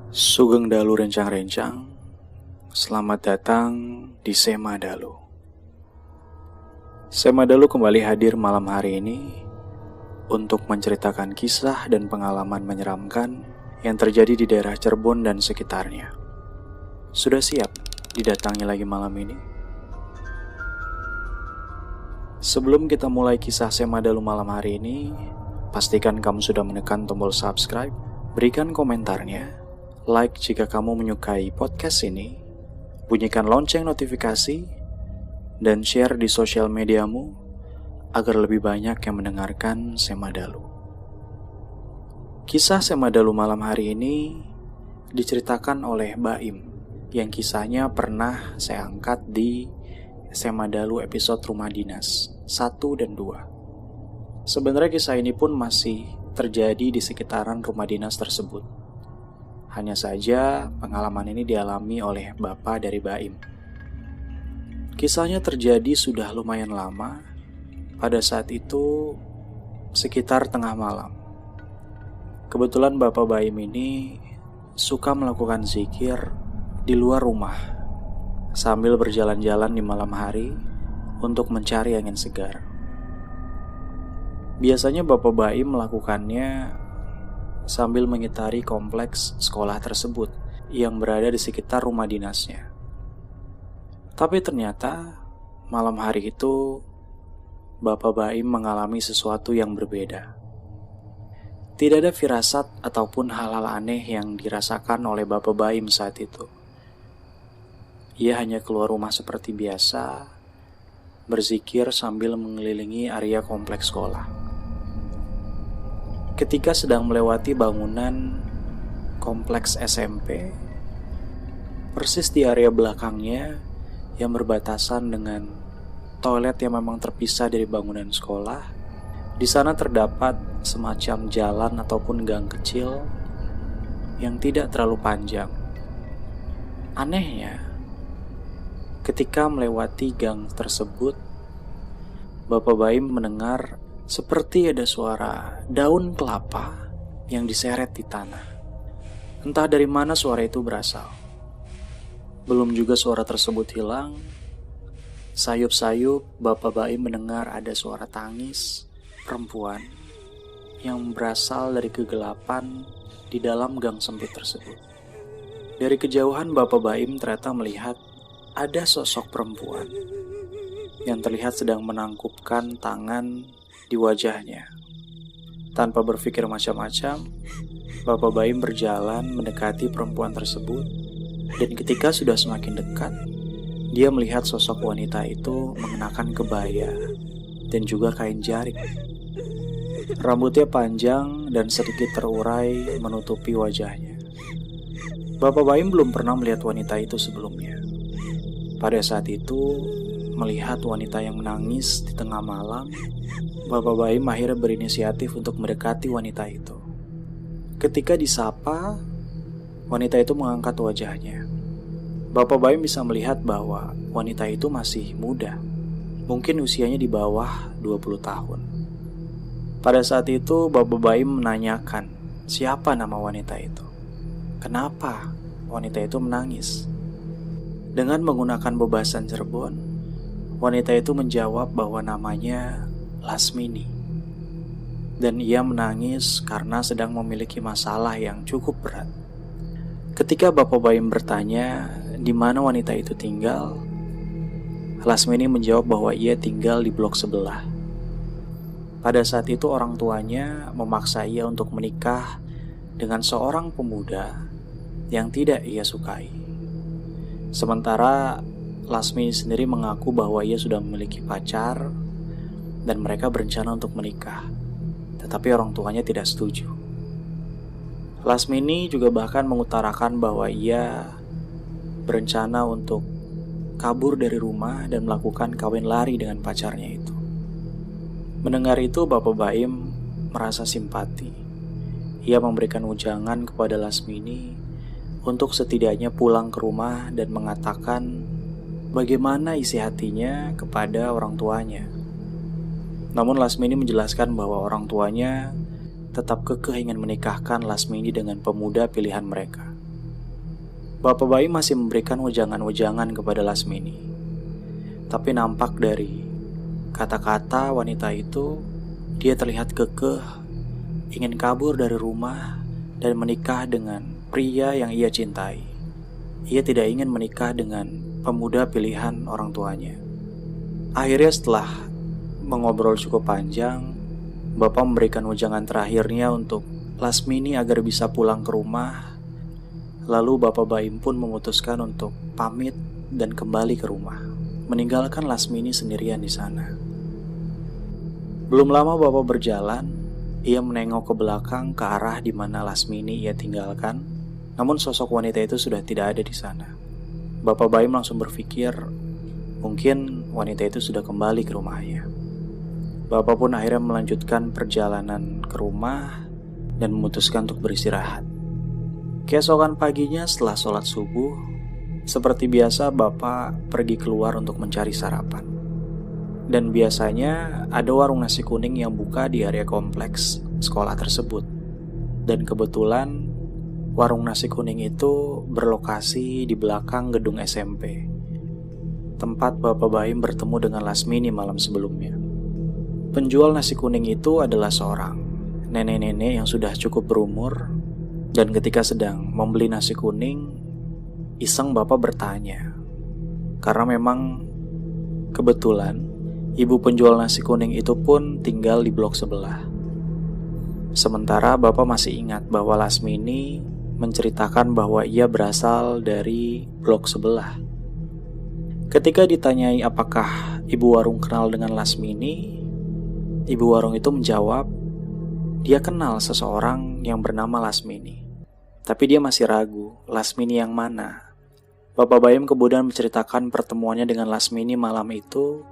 Sugeng Dalu rencang-rencang, selamat datang di Sema Dalu. Sema Dalu kembali hadir malam hari ini untuk menceritakan kisah dan pengalaman menyeramkan yang terjadi di daerah Cirebon dan sekitarnya. Sudah siap didatangi lagi malam ini? Sebelum kita mulai kisah Sema Dalu malam hari ini, pastikan kamu sudah menekan tombol subscribe, berikan komentarnya, like jika kamu menyukai podcast ini, bunyikan lonceng notifikasi, dan share di sosial mediamu agar lebih banyak yang mendengarkan Sema Dalu. Kisah Sema Dalu malam hari ini diceritakan oleh Baim, yang kisahnya pernah saya angkat di Sema Dalu episode Rumah Dinas 1 dan 2. Sebenarnya kisah ini pun masih terjadi di sekitaran rumah dinas tersebut. Hanya saja pengalaman ini dialami oleh bapak dari Baim. Kisahnya terjadi sudah lumayan lama. Pada saat itu sekitar tengah malam. Kebetulan bapak Baim ini suka melakukan zikir di luar rumah sambil berjalan-jalan di malam hari untuk mencari angin segar. Biasanya bapak Baim melakukannya sambil mengitari kompleks sekolah tersebut yang berada di sekitar rumah dinasnya. Tapi ternyata malam hari itu Bapak Baim mengalami sesuatu yang berbeda. Tidak ada firasat ataupun hal-hal aneh yang dirasakan oleh Bapak Baim saat itu. Ia hanya keluar rumah seperti biasa, berzikir sambil mengelilingi area kompleks sekolah. Ketika sedang melewati bangunan kompleks SMP, persis di area belakangnya yang berbatasan dengan toilet yang memang terpisah dari bangunan sekolah, di sana terdapat semacam jalan ataupun gang kecil yang tidak terlalu panjang. Anehnya, ketika melewati gang tersebut, Bapak Baim mendengar seperti ada suara daun kelapa yang diseret di tanah. Entah dari mana suara itu berasal. Belum juga suara tersebut hilang, sayup-sayup Bapak Baim mendengar ada suara tangis perempuan yang berasal dari kegelapan di dalam gang sempit tersebut. Dari kejauhan Bapak Baim ternyata melihat ada sosok perempuan yang terlihat sedang menangkupkan tangan di wajahnya. Tanpa berpikir macam-macam, Bapak Baim berjalan mendekati perempuan tersebut, dan ketika sudah semakin dekat, dia melihat sosok wanita itu mengenakan kebaya dan juga kain jarik. Rambutnya panjang dan sedikit terurai menutupi wajahnya. Bapak Baim belum pernah melihat wanita itu sebelumnya. Pada saat itu, melihat wanita yang menangis di tengah malam, Bapak Baim akhirnya berinisiatif untuk mendekati wanita itu. Ketika disapa, wanita itu mengangkat wajahnya. Bapak Baim bisa melihat bahwa wanita itu masih muda. Mungkin usianya di bawah 20 tahun. Pada saat itu Bapak Baim menanyakan siapa nama wanita itu. Kenapa wanita itu menangis? Dengan menggunakan bebasan Cirebon, wanita itu menjawab bahwa namanya Lasmini, dan ia menangis karena sedang memiliki masalah yang cukup berat. Ketika Bapak Baim bertanya di mana wanita itu tinggal, Lasmini menjawab bahwa ia tinggal di blok sebelah. Pada saat itu orang tuanya memaksa ia untuk menikah dengan seorang pemuda yang tidak ia sukai. Sementara Lasmini sendiri mengaku bahwa ia sudah memiliki pacar dan mereka berencana untuk menikah. Tetapi orang tuanya tidak setuju. Lasmini juga bahkan mengutarakan bahwa ia berencana untuk kabur dari rumah dan melakukan kawin lari dengan pacarnya itu. Mendengar itu, Bapak Baim merasa simpati. Ia memberikan ujangan kepada Lasmini untuk setidaknya pulang ke rumah dan mengatakan bagaimana isi hatinya kepada orang tuanya. Namun Lasmini menjelaskan bahwa orang tuanya tetap kekeh ingin menikahkan Lasmini dengan pemuda pilihan mereka. Bapak Baim masih memberikan ujangan-ujangan kepada Lasmini. Tapi nampak dari kata-kata wanita itu, dia terlihat kekeh ingin kabur dari rumah dan menikah dengan pria yang ia cintai. Ia tidak ingin menikah dengan pemuda pilihan orang tuanya. Akhirnya setelah mengobrol cukup panjang, Bapak memberikan ujangan terakhirnya untuk Lasmini agar bisa pulang ke rumah. Lalu Bapak Baim pun memutuskan untuk pamit dan kembali ke rumah, meninggalkan Lasmini sendirian di sana. Belum lama Bapak berjalan, ia menengok ke belakang ke arah di mana Lasmini ia tinggalkan, namun sosok wanita itu sudah tidak ada di sana. Bapak Baim langsung berpikir, mungkin wanita itu sudah kembali ke rumahnya. Bapak pun akhirnya melanjutkan perjalanan ke rumah dan memutuskan untuk beristirahat. Keesokan paginya setelah sholat subuh, seperti biasa Bapak pergi keluar untuk mencari sarapan. Dan biasanya ada warung nasi kuning yang buka di area kompleks sekolah tersebut. Dan kebetulan warung nasi kuning itu berlokasi di belakang gedung SMP, tempat Bapak Baim bertemu dengan Lasmini malam sebelumnya. Penjual nasi kuning itu adalah seorang nenek-nenek yang sudah cukup berumur, dan ketika sedang membeli nasi kuning, iseng Bapak bertanya. Karena memang kebetulan ibu penjual nasi kuning itu pun tinggal di blok sebelah. Sementara Bapak masih ingat bahwa Lasmini menceritakan bahwa ia berasal dari blok sebelah. Ketika ditanyai apakah ibu warung kenal dengan Lasmini, ibu warung itu menjawab, dia kenal seseorang yang bernama Lasmini. Tapi dia masih ragu, Lasmini yang mana? Bapak Baim kemudian menceritakan pertemuannya dengan Lasmini malam itu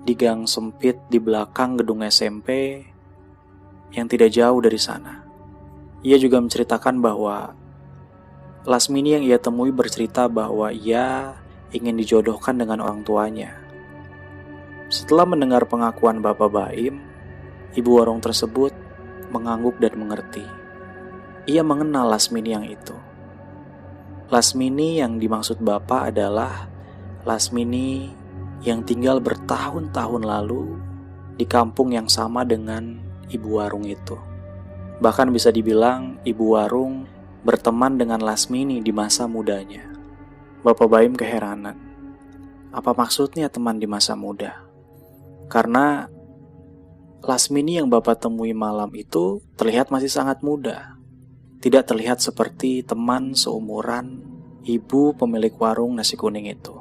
di gang sempit di belakang gedung SMP yang tidak jauh dari sana. Ia juga menceritakan bahwa Lasmini yang ia temui bercerita bahwa ia ingin dijodohkan dengan orang tuanya. Setelah mendengar pengakuan Bapak Baim, ibu warung tersebut mengangguk dan mengerti. Ia mengenal Lasmini yang itu. Lasmini yang dimaksud Bapak adalah Lasmini yang tinggal bertahun-tahun lalu di kampung yang sama dengan ibu warung itu. Bahkan bisa dibilang ibu warung berteman dengan Lasmini di masa mudanya. Bapak Baim keheranan. Apa maksudnya teman di masa muda? Karena Lasmini yang Bapak temui malam itu terlihat masih sangat muda. Tidak terlihat seperti teman seumuran ibu pemilik warung nasi kuning itu.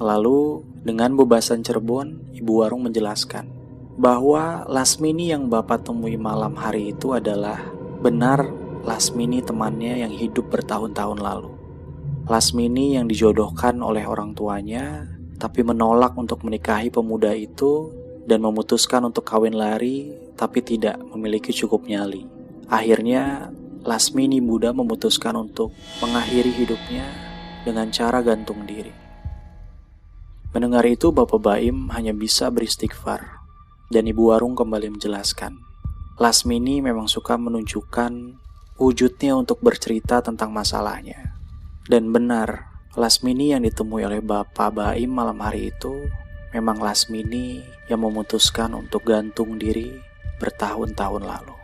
Lalu dengan bebasan Cirebon, ibu warung menjelaskan bahwa Lasmini yang Bapak temui malam hari itu adalah benar Lasmini temannya yang hidup bertahun-tahun lalu. Lasmini yang dijodohkan oleh orang tuanya, tapi menolak untuk menikahi pemuda itu dan memutuskan untuk kawin lari, tapi tidak memiliki cukup nyali. Akhirnya, Lasmini muda memutuskan untuk mengakhiri hidupnya dengan cara gantung diri. Mendengar itu, Bapak Baim hanya bisa beristighfar, dan ibu warung kembali menjelaskan. Lasmini memang suka menunjukkan wujudnya untuk bercerita tentang masalahnya. Dan benar, Lasmini yang ditemui oleh Bapak Baim malam hari itu memang Lasmini yang memutuskan untuk gantung diri bertahun-tahun lalu.